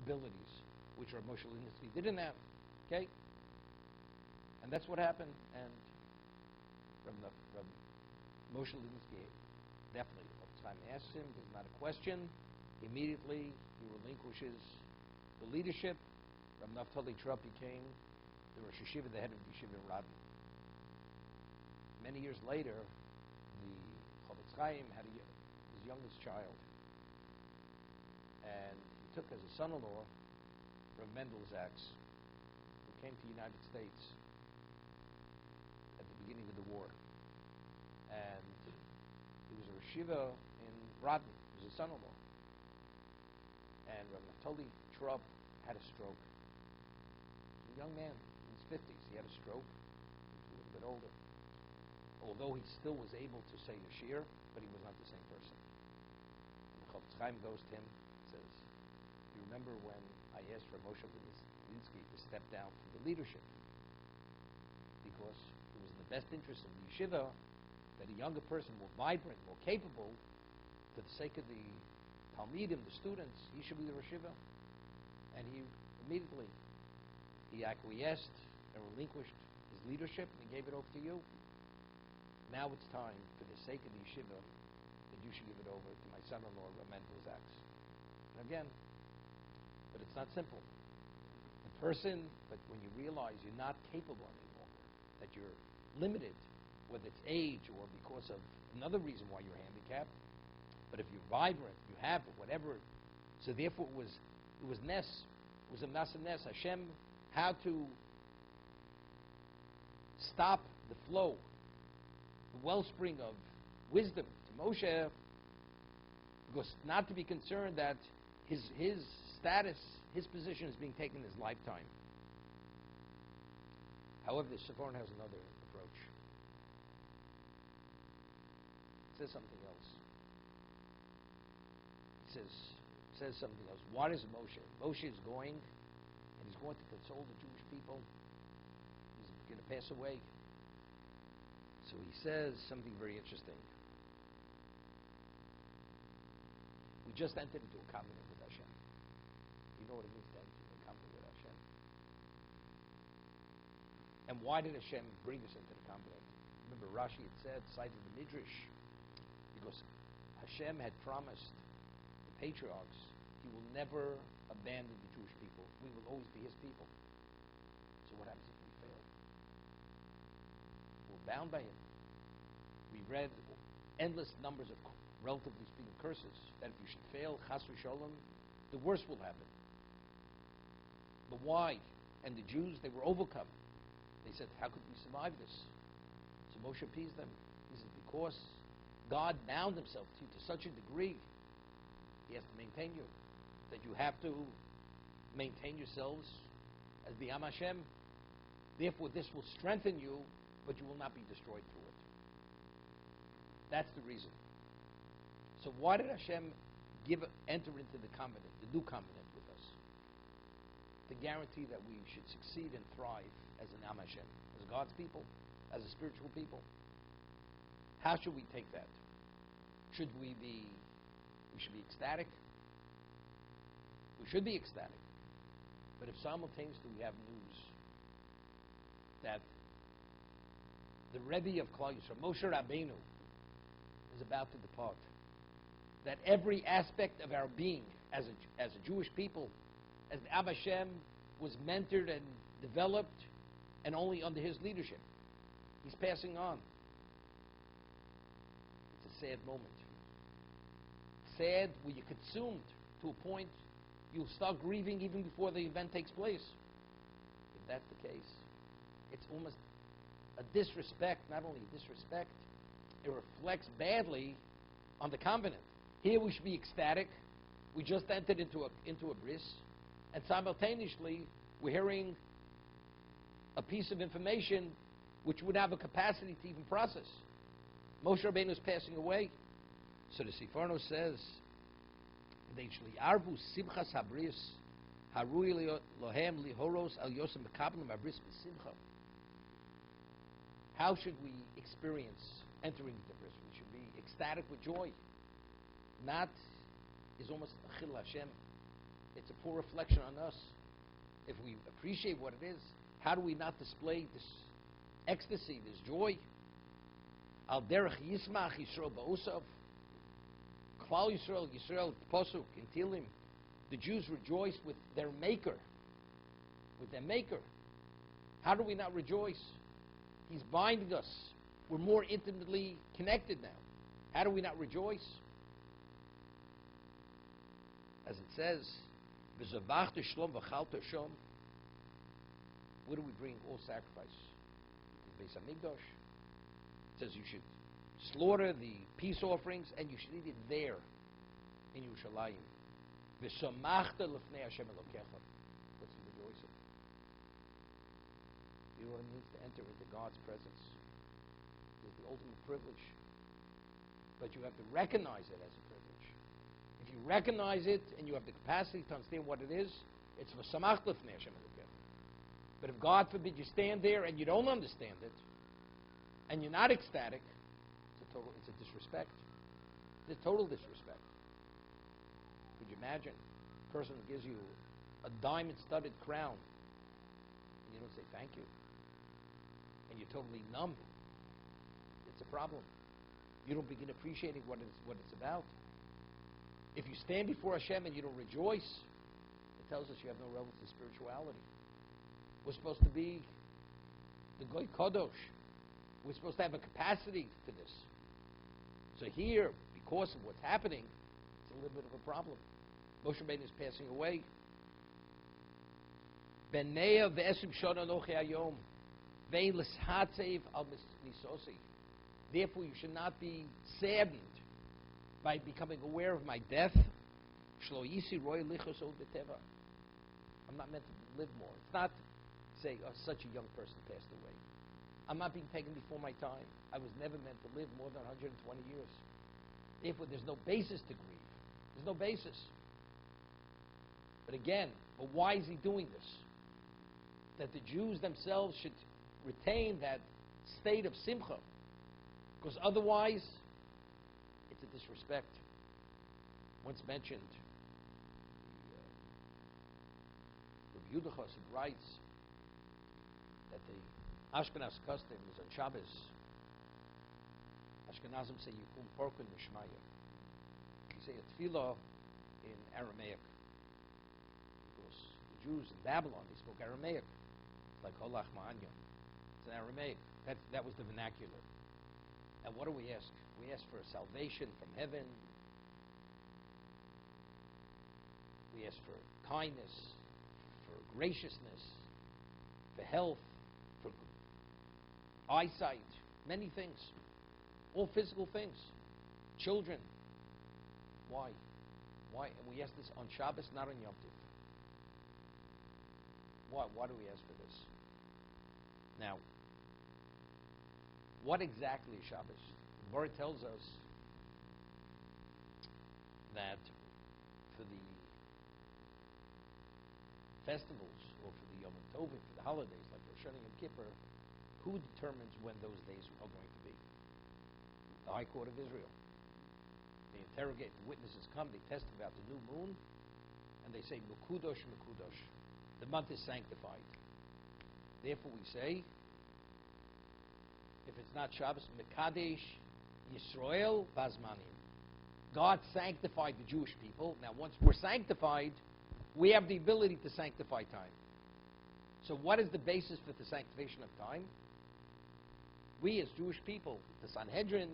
abilities, which are Moshe Linsky didn't have. Okay? And that's what happened. And from Moshe Linsky, definitely, time asks him, there's not a question. Immediately, he relinquishes the leadership. Rav Naftali Trop became the Rosh Yeshiva, the head of the Yeshiva in Radin. Many years later, the Chofetz Chaim had his youngest child, and he took as a son-in-law Rav Mendel Zaks, who came to the United States at the beginning of the war. And he was a Yeshiva in Radin. He was a son-in-law. And Rav Naftali Trop had a stroke. He was a young man in his 50s. He had a stroke. He was a little bit older. Although he still was able to say Yashir, but he was not the same person. And the Chofetz Chaim goes to him and says, you remember when I asked for Moshe Linsky to step down from the leadership? Because it was in the best interest of the yeshiva that a younger person, more vibrant, more capable, for the sake of the Talmidim, the students, he should be the Rosh Yeshiva. And he immediately, he acquiesced and relinquished his leadership, and he gave it over to you. Now it's time, for the sake of the yeshiva, that you should give it over to my son-in-law, Rav Mendel Zaks. And again, but it's not simple. The person, but when you realize you're not capable any longer, that you're limited, whether it's age or because of another reason why you're handicapped, but if you're vibrant, you have it, whatever. So therefore it was Nes, it was a Masa Nes. Hashem, how to stop the flow, the wellspring of wisdom to Moshe, because not to be concerned that his status, his position is being taken in his lifetime. However, the Sephorn has another approach. It says something else. It says something else. What is Moshe? Moshe is going, and he's going to console the Jewish people. He's going to pass away. So he says something very interesting. We just entered into a covenant with Hashem. You know what it means to enter into a covenant with Hashem. And why did Hashem bring us into the covenant? Remember, Rashi had said, cited the Midrash, because Hashem had promised the patriarchs he will never abandon the Jewish people. We will always be his people. So what happens if we fail? We're bound by him. We read endless numbers of, relatively speaking, curses, that if you should fail, chas v'sholom, the worst will happen. But why? And the Jews, they were overcome. They said, how could we survive this? So Moshe appeased them. He says, because God bound himself to you to such a degree, he has to maintain you, that you have to maintain yourselves as the Am Hashem. Therefore, this will strengthen you, but you will not be destroyed through it. That's the reason. So why did Hashem enter into the covenant, the new covenant with us? To guarantee that we should succeed and thrive as an Am Hashem, as God's people, as a spiritual people. How should we take that? Should we be ecstatic? We should be ecstatic. But if simultaneously we have news that the Rebbe of Klal Yisrael, Moshe Rabbeinu, is about to depart, that every aspect of our being as a Jewish people, as the Am Hashem was mentored and developed, and only under his leadership, he's passing on. It's a sad moment. Sad where you're consumed to a point you'll start grieving even before the event takes place. If that's the case, it's almost a disrespect, not only a disrespect, it reflects badly on the covenant. Here we should be ecstatic. We just entered into a bris, and simultaneously we're hearing a piece of information which would have a capacity to even process. Moshe Rabbeinu is passing away. So the Seforno says, how should we experience entering the bris? We should be ecstatic with joy. Not is almost Achil Hashem. It's a poor reflection on us. If we appreciate what it is, how do we not display this ecstasy, this joy? Al derech yismach Yisrael ba'usav. Klal Yisrael Pasuk in Tilim. The Jews rejoiced with their Maker. With their Maker. How do we not rejoice? He's binding us. We're more intimately connected now. How do we not rejoice? As it says, "V'zavachta shlom v'chalta shom." Where do we bring all sacrifice? The Beis Hamikdash. It says you should slaughter the peace offerings and you should eat it there in Yerushalayim. V'samachta lefnei Hashem Elokecha. What's the rejoicing? You know what it means to enter into God's presence? It's the ultimate privilege. But you have to recognize it as a privilege. If you recognize it and you have the capacity to understand what it is, it's v'samachta lefnei Hashem Elokecha. But if God forbid you stand there and you don't understand it, and you're not ecstatic, it's a disrespect. It's a total disrespect. Could you imagine? A person who gives you a diamond-studded crown, and you don't say thank you, and you're totally numb. It's a problem. You don't begin appreciating what it's about. If you stand before Hashem and you don't rejoice, it tells us you have no relevance to spirituality. We're supposed to be the Goy Kadosh. We're supposed to have a capacity to this. So here, because of what's happening, it's a little bit of a problem. Moshe Rabbeinu is passing away. Benea ve'esim shana nochi hayom ve'in l'shatzev al nisosi. Therefore, you should not be saddened by becoming aware of my death. Shlo yisi roy lichos od beteva. I'm not meant to live more. It's not say, oh, such a young person passed away. I'm not being taken before my time. I was never meant to live more than 120 years. Therefore, there's no basis to grieve. There's no basis. But again, why is he doing this? That the Jews themselves should retain that state of simcha. Because otherwise, it's a disrespect. Once mentioned, Rabbi Yudah Chassid writes that the Ashkenaz custom is on Shabbos. Ashkenazim say Yikum Porkun Mishmaya. You say a tefillah in Aramaic. Because the Jews in Babylon, they spoke Aramaic. It's like Holach Ma'anya. It's in Aramaic. That was the vernacular. And what do we ask? We ask for salvation from heaven. We ask for kindness, for graciousness, for health, for eyesight, many things, all physical things, children. Why? Why? And we ask this on Shabbos, not on Yom Tov. Why? Why do we ask for this? Now, what exactly is Shabbos? The Gemara tells us that for the festivals or for the Yom Tovim, for the holidays like Rosh Hashanah and Kippur, who determines when those days are going to be? The High Court of Israel. They interrogate, the witnesses come, they testify about the new moon, and they say, Mekudosh, Mekudosh. The month is sanctified. Therefore we say, if it's not Shabbos, Mekadesh Yisrael Bazmanim. God sanctified the Jewish people. Now once we're sanctified, we have the ability to sanctify time. So what is the basis for the sanctification of time? We as Jewish people, the Sanhedrin,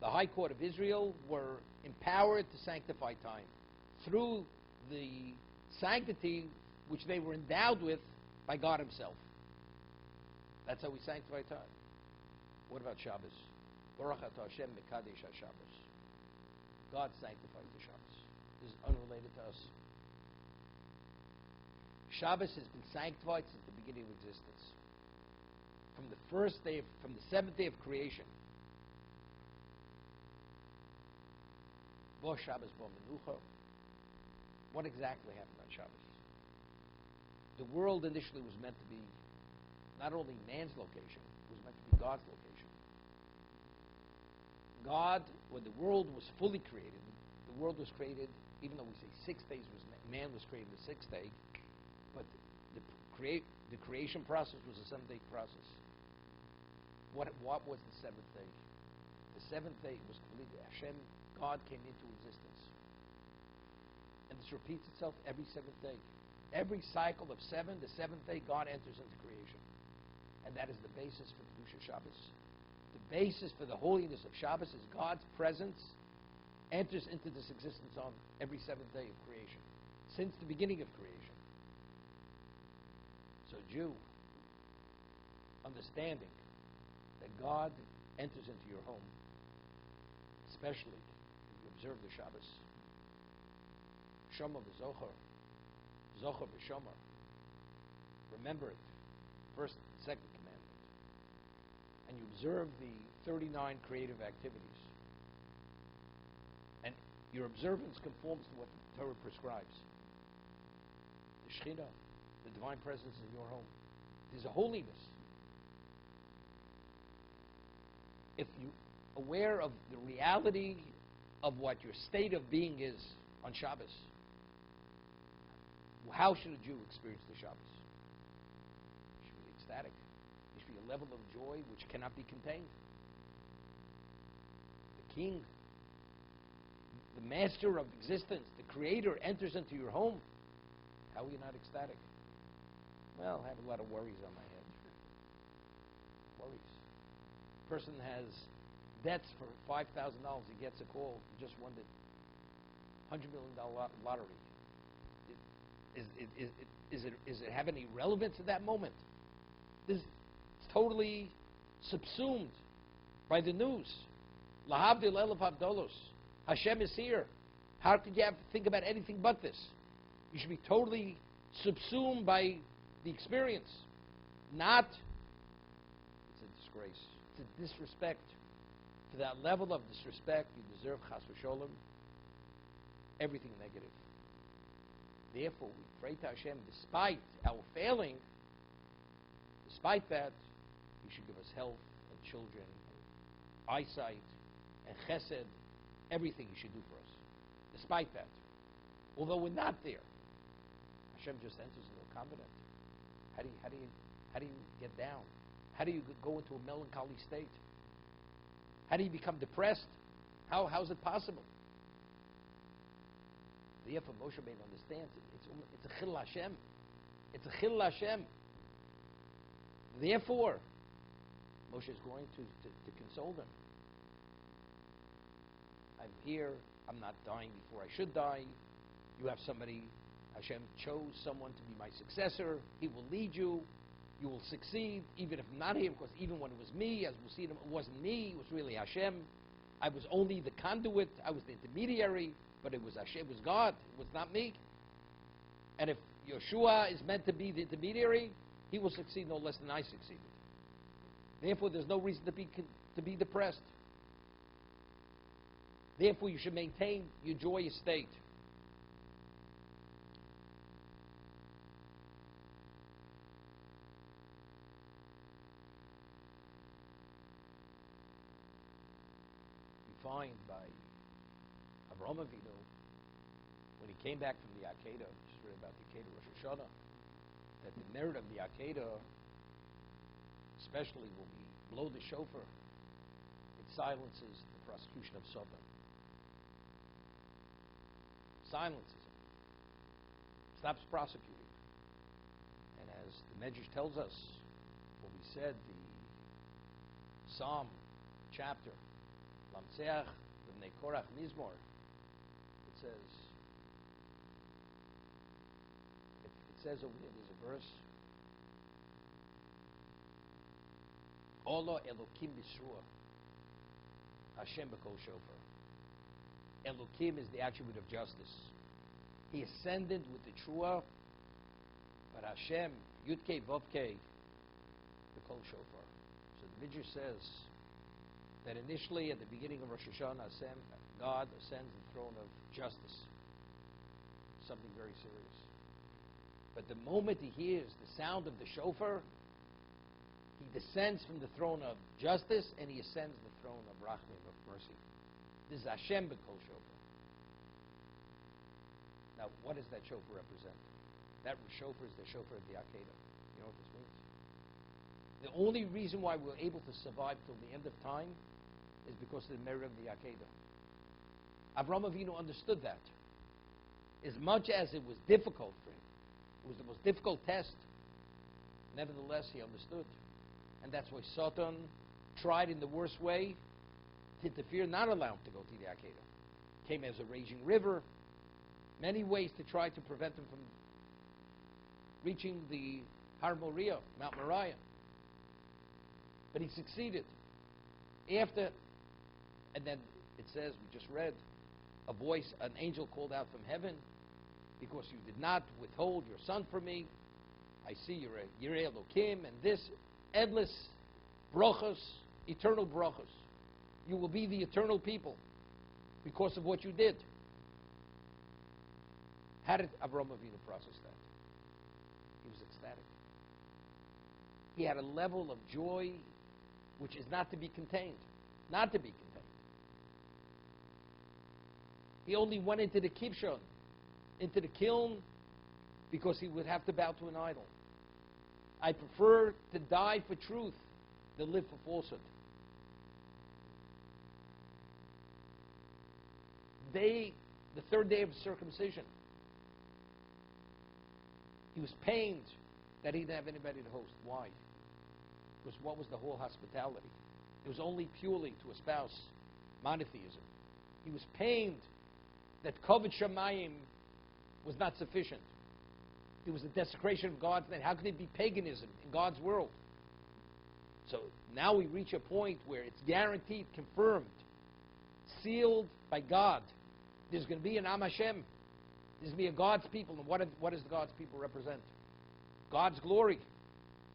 the High Court of Israel, were empowered to sanctify time through the sanctity which they were endowed with by God Himself. That's how we sanctify time. What about Shabbos? Baruch atah Hashem mekadesh HaShabbos. God sanctifies the Shabbos. This is unrelated to us. Shabbos has been sanctified since the beginning of existence. From the seventh day of creation. Bo Shabbos bo menucha. What exactly happened on Shabbos? The world initially was meant to be not only man's location, it was meant to be God's location. God, when the world was fully created, the world was created even though we say 6 days man was created the 6th day, but the creation process was a 7-day process. What was the 7th day? The 7th day was completely Hashem, God came into existence. And this repeats itself every 7th day. Every cycle of 7, the 7th day, God enters into creation. And that is the basis for Kedusha Shabbos. The basis for the holiness of Shabbos is God's presence enters into this existence on every 7th day of creation, since the beginning of creation. So Jew, understanding that God enters into your home, especially if you observe the Shabbos, Shoma v'zochar, Zochar v'shomar, remember it, first and second commandment, and you observe the 39 creative activities, and your observance conforms to what the Torah prescribes. The Shekhinah, the divine presence in your home. There's a holiness. If you're aware of the reality of what your state of being is on Shabbos, how should a Jew experience the Shabbos? It should be ecstatic. It should be a level of joy which cannot be contained. The King, the master of existence, the Creator enters into your home. How are you not ecstatic? Well, I have a lot of worries on my head. Worries. Person has debts for $5,000. He gets a call. He just won the $100 million lottery. Is it have any relevance at that moment? It's totally subsumed by the news. Lahavdil elef havdolos. Hashem is here. How could you have to think about anything but this? You should be totally subsumed by the experience. Not, it's a disgrace. It's a disrespect. To that level of disrespect, you deserve chas v'sholem, everything negative. Therefore, we pray to Hashem, despite our failing, despite that, He should give us health and children, and eyesight and chesed, everything He should do for us. Despite that, although we're not there, Hashem just enters into a covenant. How do you get down? How do you go into a melancholy state? How do you become depressed? How is it possible? Therefore, Moshe Rabbeinu understands it's a chil Hashem. It's a chil Hashem. Therefore, Moshe is going to console them. I'm here. I'm not dying before I should die. You have somebody. Hashem chose someone to be my successor. He will lead you. You will succeed, even if not him, because even when it was me, as we'll see, it wasn't me. It was really Hashem. I was only the conduit. I was the intermediary. But it was Hashem, it was God, it was not me. And if Yeshua is meant to be the intermediary, he will succeed no less than I succeeded. Therefore, there's no reason to be depressed. Therefore, you should maintain your joyous state. We find by Avraham Avinu, when he came back from the Akedah, just read about the Akedah Rosh Hashanah, that the merit of the Akedah, especially when we blow the shofar, it silences the prosecution of Sodom. Silences it. Stops prosecuting. And as the Medrash tells us, when we said the Psalm chapter, Lamtseach B'nei Korach Mizmor, it says over here, there's a verse, Ola Elokim B'Shua, Hashem B'Kol Shofar. Elokim is the attribute of justice. He ascended with the Trua, but Hashem, Yudke Vovke, B'Kol Shofar. So the Midrash says that initially at the beginning of Rosh Hashanah, God ascends the throne of justice. Something very serious. But the moment he hears the sound of the shofar, he descends from the throne of justice and he ascends the throne of Rachmim, of mercy. This is Hashem B'Kol Shofar. Now, what does that shofar represent? That shofar is the shofar of the Akedah. You know what this means? The only reason why we're able to survive till the end of time is because of the merit of the Akedah. Avraham Avinu understood that. As much as it was difficult for him, it was the most difficult test, nevertheless he understood. And that's why Satan tried in the worst way to interfere, not allow him to go to the Akedah. Came as a raging river, many ways to try to prevent him from reaching the Har Moriah, Mount Moriah. But he succeeded. After, and then it says, we just read, a voice, an angel called out from heaven, because you did not withhold your son from me. I see you're Elohim, and this endless brachos, eternal brachos. You will be the eternal people because of what you did. How did Avraham Avinu process that? He was ecstatic. He had a level of joy which is not to be contained. Not to be contained. He only went into the kibshon, into the kiln, because he would have to bow to an idol. I prefer to die for truth than live for falsehood. The third day of circumcision, he was pained that he didn't have anybody to host. Why? Because what was the whole hospitality? It was only purely to espouse monotheism. He was pained that Kovod Shamayim was not sufficient. It was a desecration of God's name. How could it be paganism in God's world? So now we reach a point where it's guaranteed, confirmed, sealed by God. There's going to be an Am Hashem. There's going to be a God's people. And what does God's people represent? God's glory.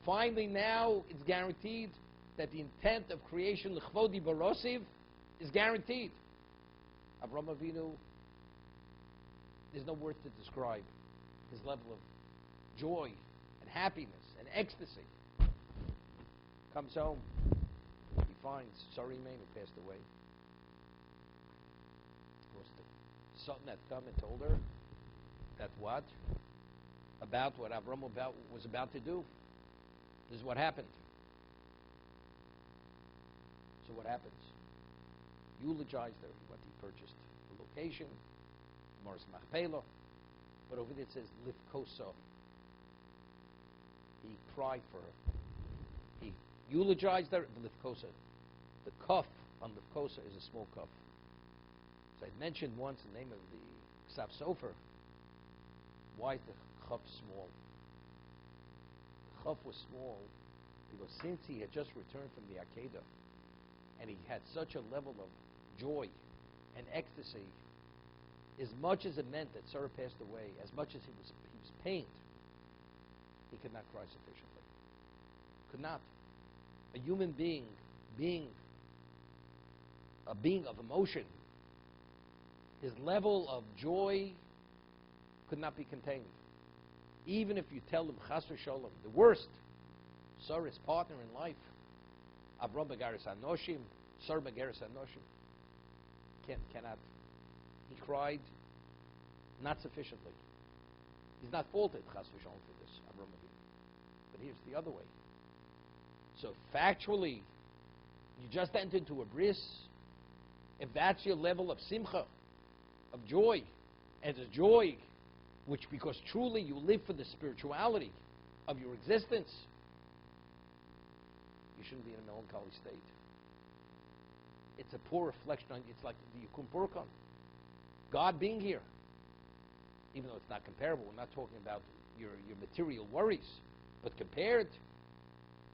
Finally now it's guaranteed that the intent of creation, L'chvodi Barosiv, is guaranteed. Avraham Avinu, there's no words to describe his level of joy and happiness and ecstasy. Comes home, he finds Sari Imeinu who passed away. Of course, the Sultan had come and told her that what? About what Avraham was about to do. This is what happened. So what happens? Eulogized her. He purchased the location, Morris Machpelah, but over there it says Lifkoso. He cried for her. He eulogized her, Lifkosa. The kaf on Lifkosa is a small kaf. So I mentioned once the name of the Ksaf Sofer. Why is the chaf small? The chaf was small because since he had just returned from the Akedah and he had such a level of joy and ecstasy, as much as it meant that Sarah passed away, as much as he was pained, he could not cry sufficiently. Could not. A human being a being of emotion, his level of joy could not be contained. Even if you tell him, Chas v'sholom, the worst, Sarah's partner in life, Avram Begaris Anoshim, Sarah Begaris Anoshim, cannot. He cried not sufficiently. He's not faulted, Chas v'sholom, for this, Avram Avinu. But here's the other way. So factually, you just entered into a bris. If that's your level of simcha, of joy, and the joy, which because truly you live for the spirituality of your existence, you shouldn't be in a melancholy state. It's a poor reflection on, it's like the Yukum Purkan. God being here, even though it's not comparable, we're not talking about your material worries, but compared,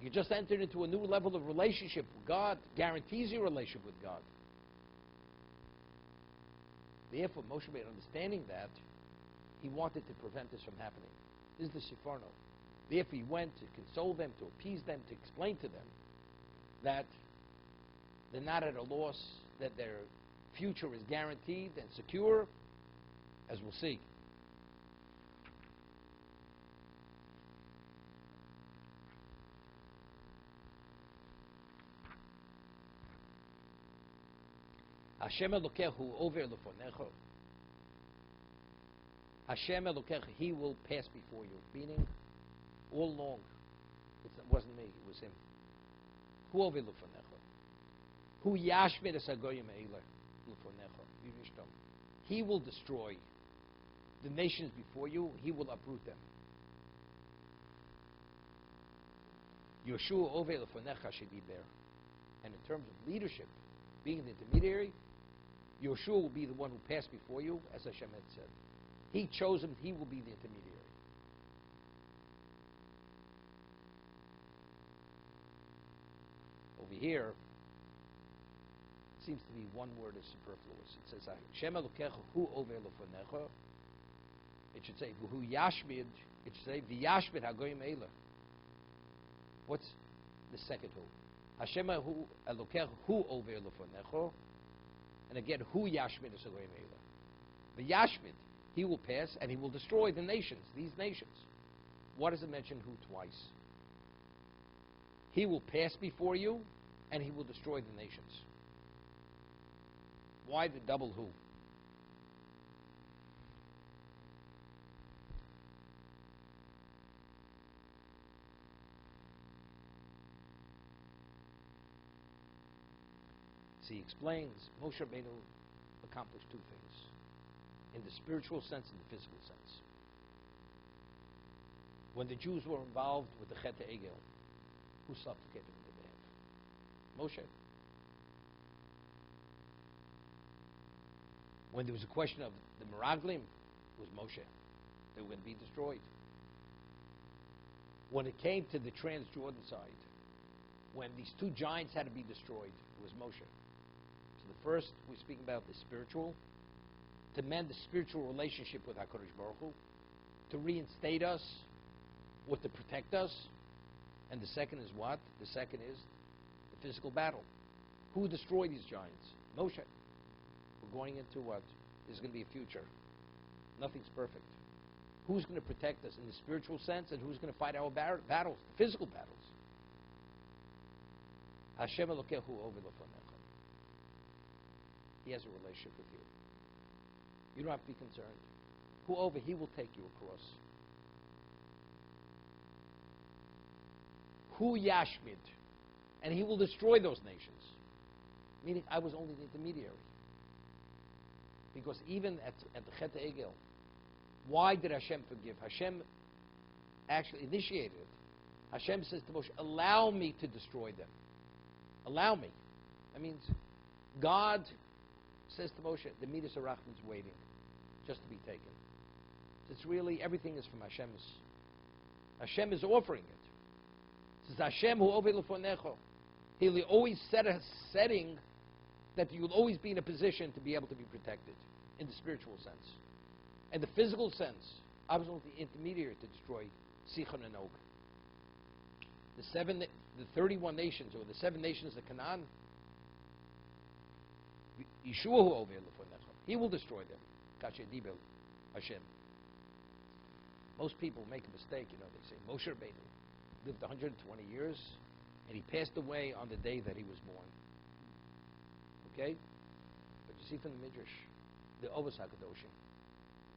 you just entered into a new level of relationship with God, guarantees your relationship with God. Therefore, Moshe Rabbeinu, understanding that, he wanted to prevent this from happening. This is the Sifarno. Therefore, he went to console them, to appease them, to explain to them that they're not at a loss, that their future is guaranteed and secure, as we'll see. Hashem Elokehu over lefonecho. Hashem Elokecha, He will pass before you. Meaning, all along, it wasn't me, it was Him. Hu over lefonecha. Hu yashmid es hagoyim eiler lefonecha. Yirishtam. He will destroy the nations before you. He will uproot them. Yoshua over lefonecha shediber. And in terms of leadership, being the intermediary, Yoshua will be the one who passed before you, as Hashem had said. He chose him, he will be the intermediary. Over here, it seems to be one word is superfluous. It says, Hashem Elokecha hu over lefonecha. It should say, hu yashmid. It should say, v'yashmid hagoyim eiler. What's the second hu? Hashem Elokecha hu over lefonecha. And again, hu yashmid es hagoyim eiler. V'yashmid. He will pass and he will destroy the nations, these nations. Why does it mention who twice? He will pass before you and he will destroy the nations. Why the double who? So he explains Moshe Rabbeinu accomplished two things. In the spiritual sense and the physical sense. When the Jews were involved with the Chet Egel, who supplicated on their behalf? Moshe. When there was a question of the Meraglim, it was Moshe. They were going to be destroyed. When it came to the Trans-Jordan side, when these two giants had to be destroyed, it was Moshe. So the first, we're speaking about the spiritual, to mend the spiritual relationship with HaKadosh Baruch Hu, to reinstate us, or to protect us. And the second is what? The second is the physical battle. Who destroyed these giants? Moshe. We're going into what? There's going to be a future. Nothing's perfect. Who's going to protect us in the spiritual sense, and who's going to fight our battles, the physical battles? Hashem Elokehu over lefonecha. He has a relationship with you. You don't have to be concerned. Who over, he will take you across. Hu yashmid. And he will destroy those nations. Meaning, I was only the intermediary. Because even at the Chet Egel, why did Hashem forgive? Hashem actually initiated it. Hashem says to Moshe, allow me to destroy them. Allow me. That means God says to Moshe, the Midas Arachman is waiting just to be taken. So it's really, everything is from Hashem's. Hashem is offering it. It says, Hashem hu over lefonecha. He'll always set a setting that you'll always be in a position to be able to be protected in the spiritual sense. In the physical sense, I was only the intermediary to destroy Sichon and Og. The 31 nations, or the 7 nations of Canaan, Yeshua hu over lefonecha. He will destroy them. Kashedibel Hashem. Most people make a mistake, they say, Moshe Rabbeinu lived 120 years, and he passed away on the day that he was born. Okay? But you see from the Midrash, the Ovos HaKadoshim,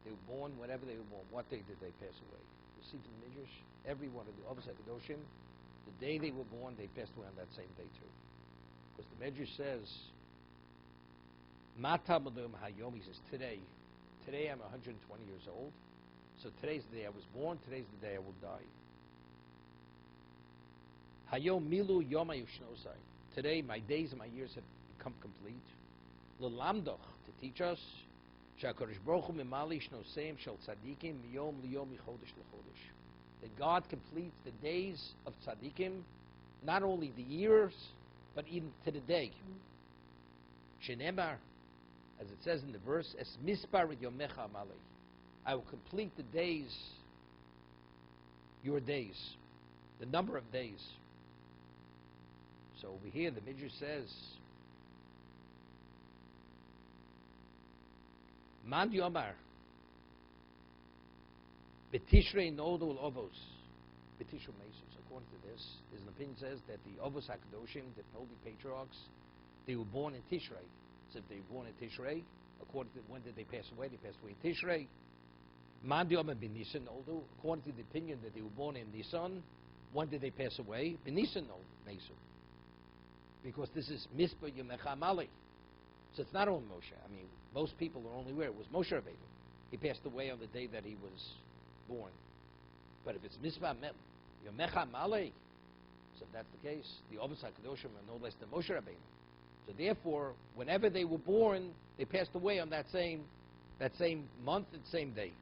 they were born whenever they were born. What day did they pass away? You see from the Midrash, every one of the Ovos HaKadoshim, the day they were born, they passed away on that same day too. Because the Midrash says, Mata Madum Hayom, he says, today I'm 120 years old, so today's the day I was born, today's the day I will die. Hayom Milu Yom Ayushnosai. Today my days and my years have become complete. L'lamdoch, to teach us, Sha'akadosh Baruch Hu Mimali Shnoseim Shel Tzadikim Miyom Liyom Michodesh L'Chodesh. That God completes the days of Tzadikim, not only the years, but even to the day. Shenemar, as it says in the verse, Es mispar yomecha amalei. I will complete the days, your days, the number of days. So over here, the Midrash says, Man yomar, betishrei nodul ovos, betishrei mesos. According to this, there's an opinion that says that the Ovos HaKadoshim, the holy patriarchs, they were born in Tishrei. So if they were born in Tishrei, according to when did they pass away? They passed away in Tishrei. Mandi Omer bin Nisan Noldu, according to the opinion that they were born in Nisan, when did they pass away? Bin Nisan Noldu, because this is Mispa Yomecha Mali. So it's not only Moshe. I mean, most people are only aware it was Moshe Rabbeinu. He passed away on the day that he was born. But if it's Mispa Yomecha Mali, so if that's the case, the Obas HaKadoshim are no less than Moshe Rabbeinu. So therefore, whenever they were born, they passed away on that same month and same day.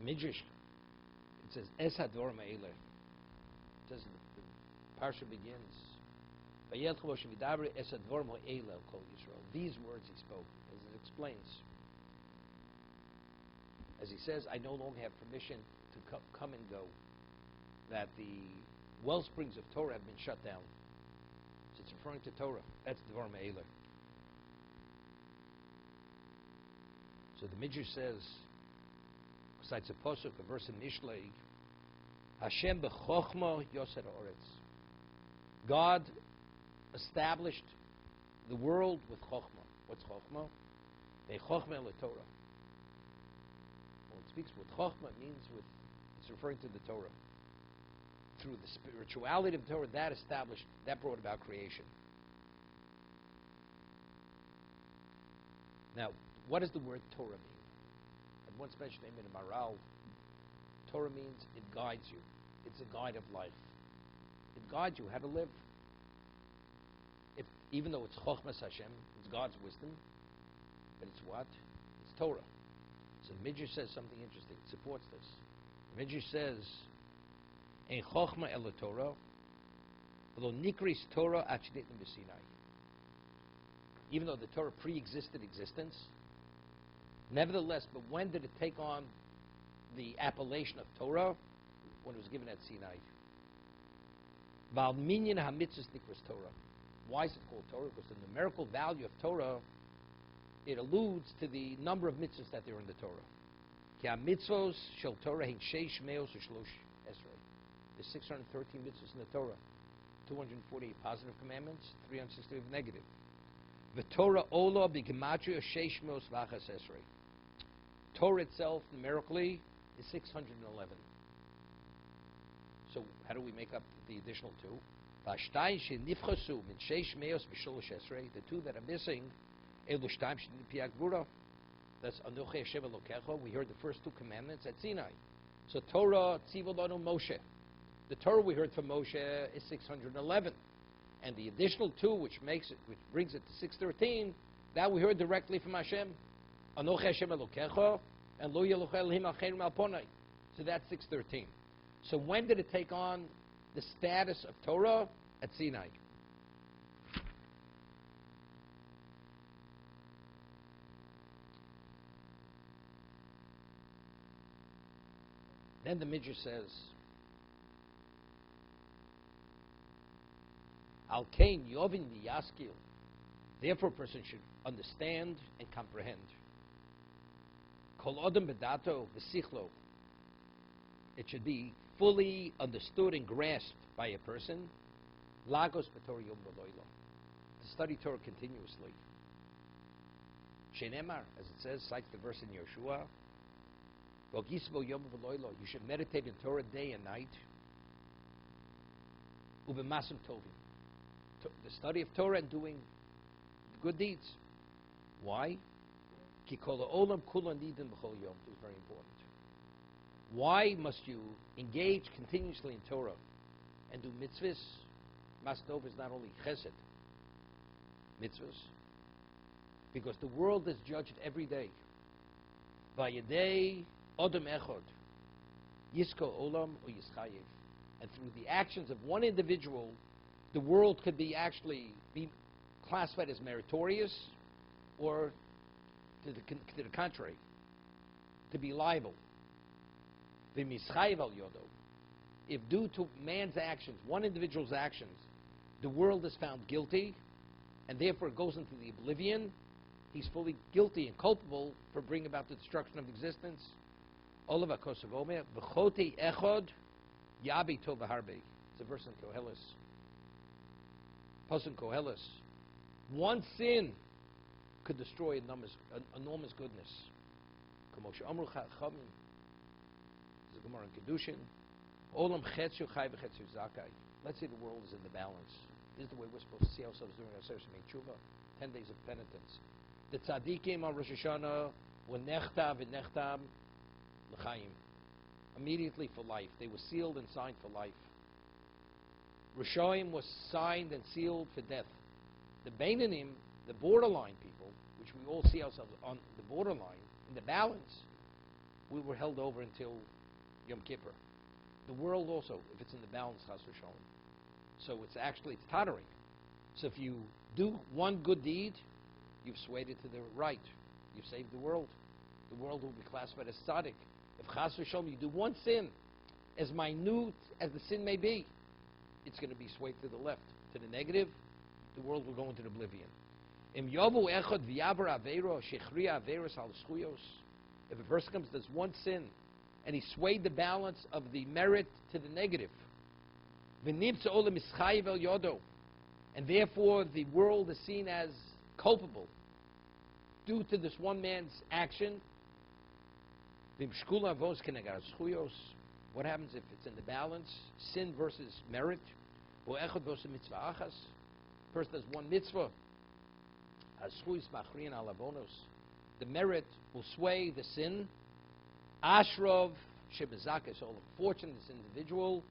Midrash, it says, Es Hador Me'ele. It says, the parsha begins, Vayelch Moshe V'daber Es Hador Me'ele Kol Yisrael. These words he spoke, as it explains. As he says, I no longer have permission to come and go. That the well springs of Torah have been shut down. So it's referring to Torah. That's Dvar Me'ele. So the Midrash says, besides a posuk, a verse in Mishlei, Hashem b'chochma yoser ha'oretz. God established the world with chochma. What's chochma? They chochma le Torah. When it speaks with chochma, it means it's referring to the Torah. Through the spirituality of the Torah, that brought about creation. Now, what does the word Torah mean? I once mentioned in the Maral, Torah means it guides you. It's a guide of life. It guides you how to live. Even though it's Chochmas Hashem, it's God's wisdom, but it's what? It's Torah. So the Midrash says something interesting. It supports this. The Midrash says, Ein Chochma el Torah, v'lo nikris Torah achdeitim b'Sinai. Even though the Torah pre-existed existence, nevertheless, but when did it take on the appellation of Torah? When it was given at Sinai. Val minyan ha-mitzvahs nikras Torah. Why is it called Torah? Because the numerical value of Torah, it alludes to the number of mitzvahs that there are in the Torah. Ki ha-mitzvos shel Torah hin sheish meos u'shlosh esrei. There's 613 mitzvahs in the Torah. 248 positive commandments, 360 negative. The Torah ola b'gematria sheish meos v'achas esrei. Torah itself, numerically, is 611. So how do we make up the additional two? The two that are missing, that's Anochi Hashem Elokecha. We heard the first two commandments at Sinai. So Torah Tzivolanu Moshe. The Torah we heard from Moshe is 611, and the additional two, which brings it to 613, that we heard directly from Hashem. Anochi Hashem Elokecha and Lo Yelocha Elohim Acherim Al Ponai. So that's 613. So when did it take on the status of Torah? At Sinai. Then the Midrash says, Al Kain Yovin Yaskil. Therefore, a person should understand and comprehend. Kol Odom Bedato V'Sichlo. It should be fully understood and grasped by a person. Lagos b'Torah yom v'loilo. To study Torah continuously. Shenemar, as it says, cites the verse in Yeshua. V'gisbo yom v'loilo. You should meditate in Torah day and night. U'b'masim tovim. The study of Torah and doing good deeds. Why? Ki kol ha'olam kula nidin b'chol yom. This is very important. Why must you engage continuously in Torah and do mitzvahs? Masnov is not only chesed, mitzvahs, because the world is judged every day. By a day, Odom Echod, Yisko Olam or Yischayev. And through the actions of one individual, the world could be classified as meritorious or to the contrary, to be liable. V'mischayev al yodo. If due to man's actions, one individual's actions, the world is found guilty, and therefore goes into the oblivion, he's fully guilty and culpable for bringing about the destruction of existence. Olav HaKosav Omer, V'chote echod yabi tov harbe. It's a verse in Koheles. Pasuk Koheles. One sin could destroy enormous goodness. Kamosha Amru Chachamim. There's a Gemara in Kedushin. Olam chetzu chai v'chetzu zakai. Let's say the world is in the balance. This is the way we're supposed to see ourselves during our Sefer Tshuva, 10 days of penitence. The tzaddikim on Rosh Hashanah were nechtav and nechtam l'chaim. Immediately for life. They were sealed and signed for life. Rishoim was signed and sealed for death. The Beinanim, the borderline people, which we all see ourselves on the borderline, in the balance, we were held over until Yom Kippur. The world also, if it's in the balance, Chas v'sholom. So it's tottering. So if you do one good deed, you've swayed it to the right. You've saved the world. The world will be classified as tzaddik. If Chas v'sholom, you do one sin, as minute as the sin may be, it's going to be swayed to the left, to the negative. The world will go into oblivion. Im yovu echad v'yavar aveiro shechriya aveiros al schuyos. If a person comes, does one sin, and he swayed the balance of the merit to the negative, v'nimtza olam ischayev el yodo, and therefore the world is seen as culpable due to this one man's action. V'mshkula avos kenegar schuyos. What happens if it's in the balance? Sin versus merit. Or echad vos mitzvah achas. Person does one mitzvah. The merit will sway the sin. Ashrov shebezakah. So fortunate this individual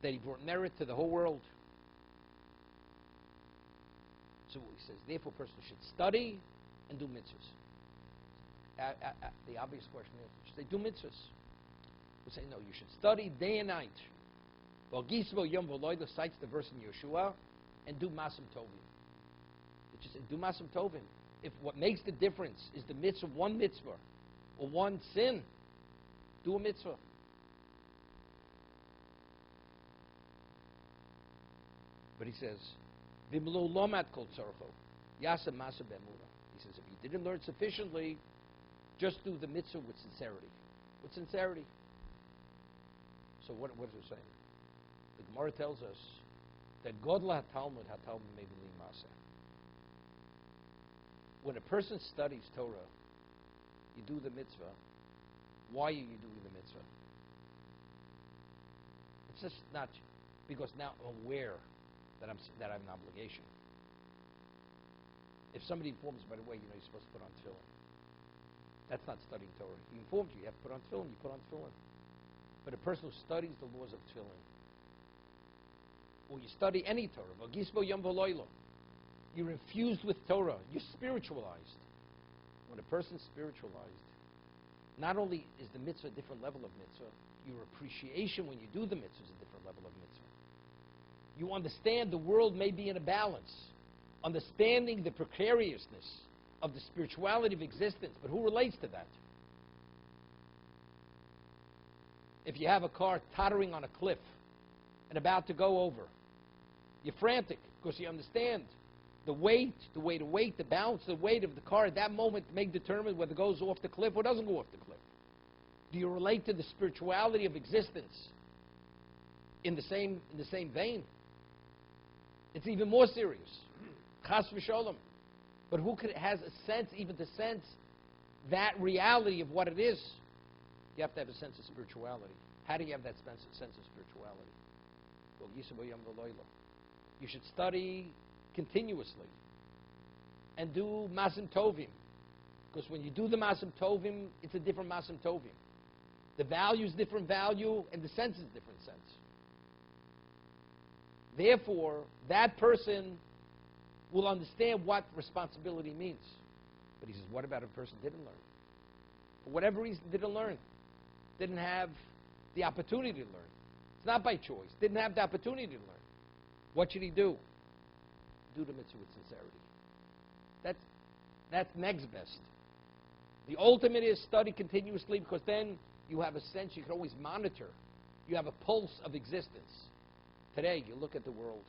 that he brought merit to the whole world. So he says, therefore, a person should study and do mitzvahs. The obvious question is, should they do mitzvahs? We say, no, you should study day and night. Well, Gisvo Yom V'Loida cites the verse in Yeshua, and do Masim Tovim. It just says, do Masim Tovim. If what makes the difference is the mitzvah, one mitzvah, or one sin, do a mitzvah. But he says, V'mlo lomat kol tzorcho, yasa masa b'emura. He says, if you didn't learn sufficiently, just do the mitzvah with sincerity. With sincerity. So what is it saying? The Gemara tells us that Godla HaTalmud may be Masa. When a person studies Torah, you do the mitzvah. Why are you doing the mitzvah? It's just not because now I'm aware that I have an obligation. If somebody informs you, by the way, you're supposed to put on tefillin. That's not studying Torah. He informed you have to put on tefillin, you put on tefillin. But a person who studies the laws of tefillin, or you study any Torah, you're infused with Torah, you're spiritualized. When a person's spiritualized, not only is the mitzvah a different level of mitzvah, your appreciation when you do the mitzvah is a different level of mitzvah. You understand the world may be in a balance, understanding the precariousness of the spirituality of existence, but who relates to that? If you have a car tottering on a cliff and about to go over, you're frantic because you understand the weight, the balance, the weight of the car at that moment may determine whether it goes off the cliff or doesn't go off the cliff. Do you relate to the spirituality of existence in the same vein? It's even more serious. Chas v'sholom. But who has a sense, even to sense that reality of what it is? You have to have a sense of spirituality. How do you have that sense of spirituality? Well, you should study continuously and do Masim Tovim. Because when you do the Masim Tovim, it's a different Masim Tovim. The value is different value and the sense is different sense. Therefore, that person will understand what responsibility means. But he says, what about if a person didn't learn? For whatever reason, didn't learn. Didn't have the opportunity to learn. It's not by choice. Didn't have the opportunity to learn. What should he do? Do the mitzvah with sincerity. That's next best. The ultimate is study continuously, because then you have a sense, you can always monitor. You have a pulse of existence. Today, you look at the world.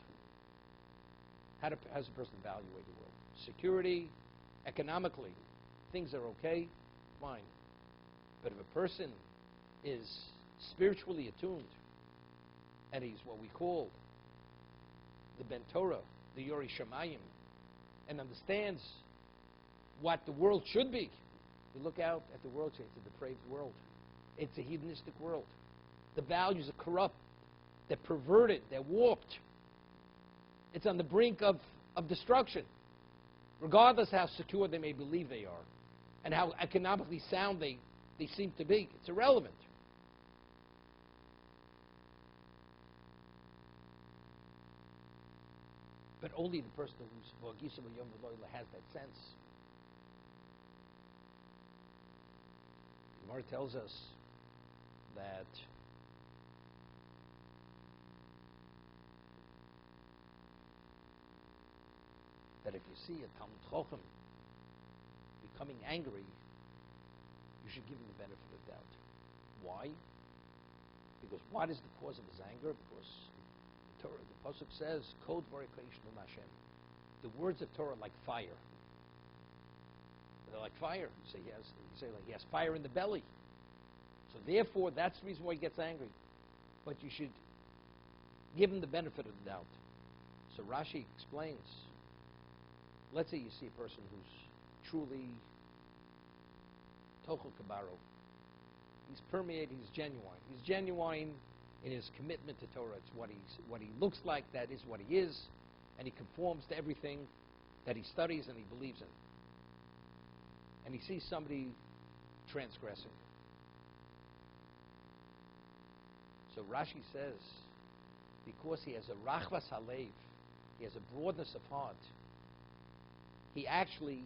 How does a person evaluate the world? Security, economically, things are okay, fine. But if a person is spiritually attuned, and he's what we call the Ben Torah, the Yori Shamayim, and understands what the world should be. You look out at the world, it's a depraved world. It's a hedonistic world. The values are corrupt. They're perverted. They're warped. It's on the brink of destruction, regardless how secure they may believe they are and how economically sound they seem to be. It's irrelevant. But only the person who's has that sense. Gemara tells us that if you see a Talmud Chochem becoming angry, you should give him the benefit of the doubt. Why? Because what is the cause of his anger? Because the Pasuk says, "Kod Dvarei Kodesh Hashem." The words of Torah are like fire. They're like fire. You say like he has fire in the belly. So therefore, that's the reason why he gets angry. But you should give him the benefit of the doubt. So Rashi explains. Let's say you see a person who's truly tochel kabaro. He's permeated. He's genuine. He's genuine in his commitment to Torah. It's what he looks like. That is what he is, and he conforms to everything that he studies and he believes in. And he sees somebody transgressing. So Rashi says, because he has a rachvas halev, he has a broadness of heart, he actually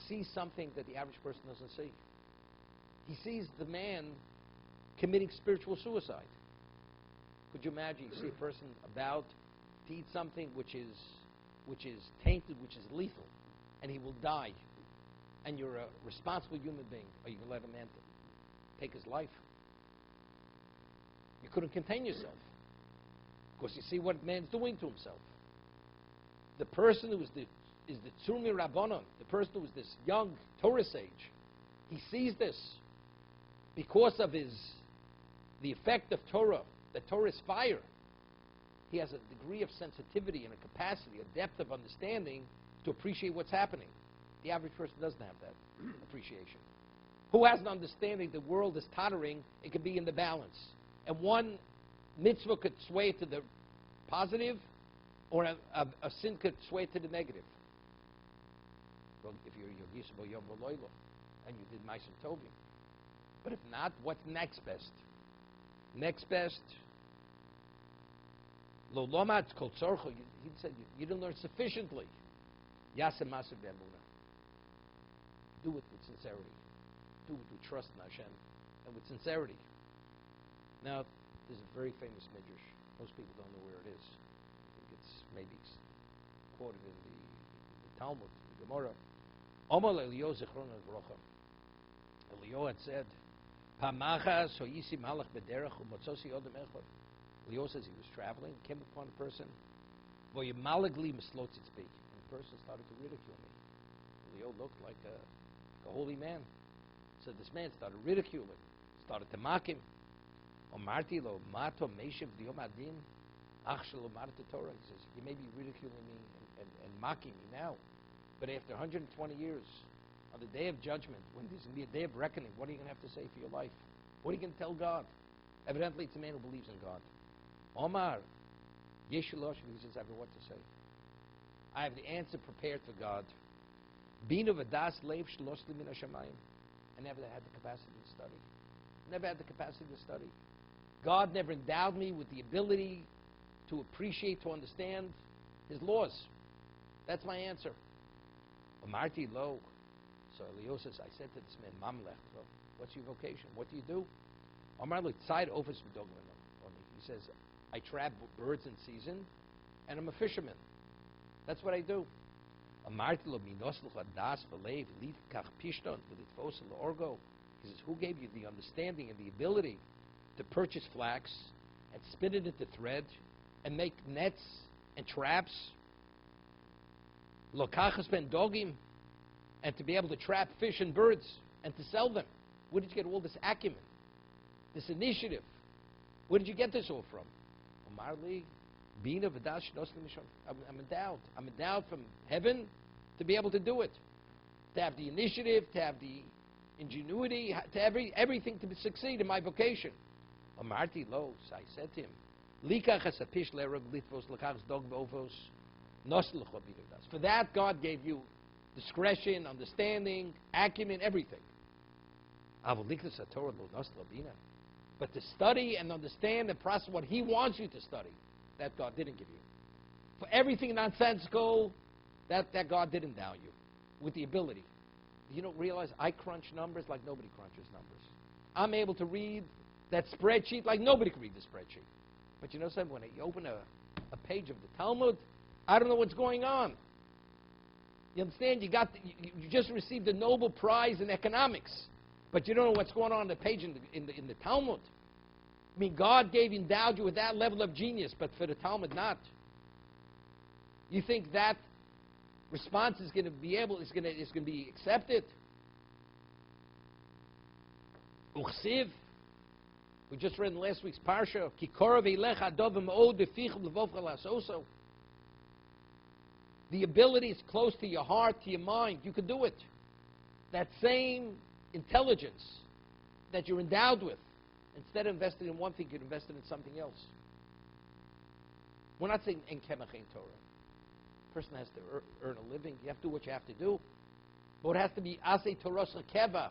sees something that the average person doesn't see. He sees the man committing spiritual suicide. Could you imagine? You see a person about to eat something which is tainted, which is lethal, and he will die. And you're a responsible human being. Are you going to let a man take his life? You couldn't contain yourself. Of course, you see what man's doing to himself. The person who is the Tzurmi Rabbanon, the person who is this young Torah sage, he sees this because of the effect of Torah. That Torah is fire. He has a degree of sensitivity and a capacity, a depth of understanding to appreciate what's happening. The average person doesn't have that appreciation. Who has an understanding the world is tottering, it can be in the balance. And one mitzvah could sway to the positive, or a sin could sway to the negative. Well, if you're Yisbo Yom V'Loilo, and you did Ma'asim Tovim. But if not, what's next best? Next best, Lo Lomad Kol Tzorcho, he said, you didn't learn sufficiently. Yasem Masav B'Emunah. Do it with sincerity. Do it with trust in Hashem and with sincerity. Now, there's a very famous midrash. Most people don't know where it is. I think it's maybe quoted in the Talmud, the Gemara. Omar Eliyahu Zichron HaBrocha. Eliyahu had said, Pamachas hoyisi malach b'derech u'motzosi odem echad. Eliyahu says he was traveling, came upon a person, voyimalagli mislotzitz bi. And the person started to ridicule me. Eliyahu looked like a holy man. So this man started ridiculing, started to mock him. Omarti lo mato meishiv diyom adin ach shelo marta Torah. He says, you may be ridiculing me and mocking me now, but after 120 years, on the day of judgment, when there's going to be a day of reckoning, what are you going to have to say for your life? What are you going to tell God? Evidently, it's a man who believes in God. Omar, Yeshulosh, he says, I have what to say. I have the answer prepared for God. Binu v'das leiv shlos li min hashamayim. I never had the capacity to study. Never had the capacity to study. God never endowed me with the ability to appreciate, to understand His laws. That's my answer. Omarti lo. So Eliyahu says, I said to this man, Mamlech, what's your vocation? What do you do? Omar lo tzayid ofis v'dogman. He says, I trap birds in season, and I'm a fisherman. That's what I do. Amarti lo minosluch adas v'leiv lit kach pishton v'litvos l'orgo. He says, who gave you the understanding and the ability to purchase flax and spin it into thread and make nets and traps? Lo kachas ben dogim, and to be able to trap fish and birds and to sell them. Where did you get all this acumen, this initiative? Where did you get this all from? Amarli, bina v'dash nosli mishon. I'm endowed. I'm endowed from heaven to be able to do it, to have the initiative, to have the ingenuity, to everything to succeed in my vocation. Amarti lo, I said to him, likach hasapish lerog litvos lekachs dog v'ovos nosli bina v'dash. For that, God gave you discretion, understanding, acumen, everything. But to study and understand and process what He wants you to study, that God didn't give you. For everything nonsensical, that God didn't endow you with the ability. You don't realize I crunch numbers like nobody crunches numbers. I'm able to read that spreadsheet like nobody can read the spreadsheet. But you know something? When you open a page of the Talmud, I don't know what's going on. You understand? You just received the Nobel Prize in economics, but you don't know what's going on the page in the Talmud. I mean, God endowed you with that level of genius, but for the Talmud, not. You think that response is going to be accepted? Uchsiv, we just read in last week's parsha, Kikorav elecha dovim od befichem levovcha lasoso. The ability is close to your heart, to your mind. You can do it. That same intelligence that you're endowed with, instead of investing in one thing, you could invest it in something else. We're not saying en kemach ein Torah. A person has to earn a living. You have to do what you have to do. But it has to be asay Torah keva,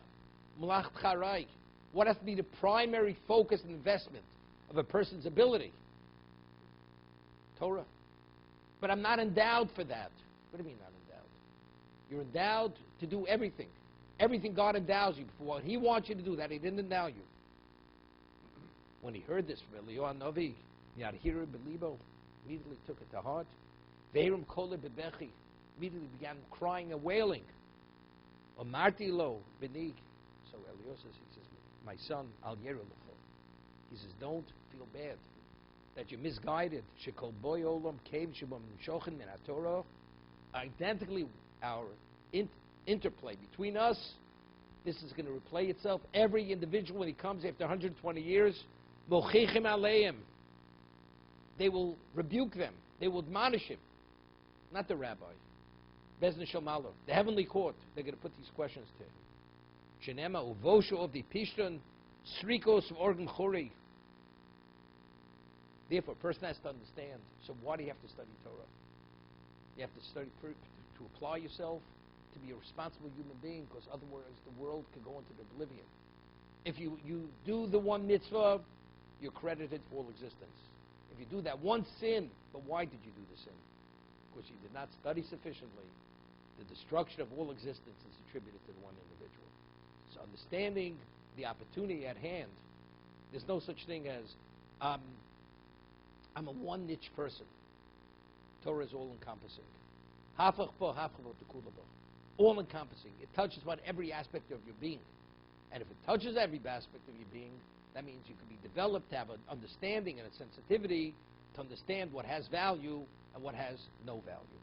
mlach charai. What has to be the primary focus and investment of a person's ability? Torah. But I'm not endowed for that. What do you mean not endowed? You're endowed to do everything. Everything God endows you for what He wants you to do, that He didn't endow you. When he heard this from Eliyahu Novi, Yadhiru Belibo, immediately took it to heart. Veirum Kole Bebechi, immediately began crying and wailing. Omarti lo benig. So Eliyahu says, my son, Al Yeru Lecho. He says, don't feel bad that you're misguided. Shekol boy olam came shebam shochin min Torah. Identically, our interplay between us, this is going to replay itself. Every individual, when he comes after 120 years, mochichim aleim. They will rebuke them. They will admonish him. Not the rabbi. Bezna Shomalo. The heavenly court. They're going to put these questions to him. Shenema uvoshu of the pishton, srikos of organ chori. Therefore, a person has to understand. So why do you have to study Torah? You have to study to apply yourself, to be a responsible human being, because otherwise the world can go into oblivion. If you do the one mitzvah, you're credited for all existence. If you do that one sin, but why did you do the sin? Because you did not study sufficiently. The destruction of all existence is attributed to the one individual. So understanding the opportunity at hand, there's no such thing as I'm a one niche person. Torah is all encompassing. All encompassing. It touches on every aspect of your being. And if it touches every aspect of your being, that means you can be developed to have an understanding and a sensitivity to understand what has value and what has no value.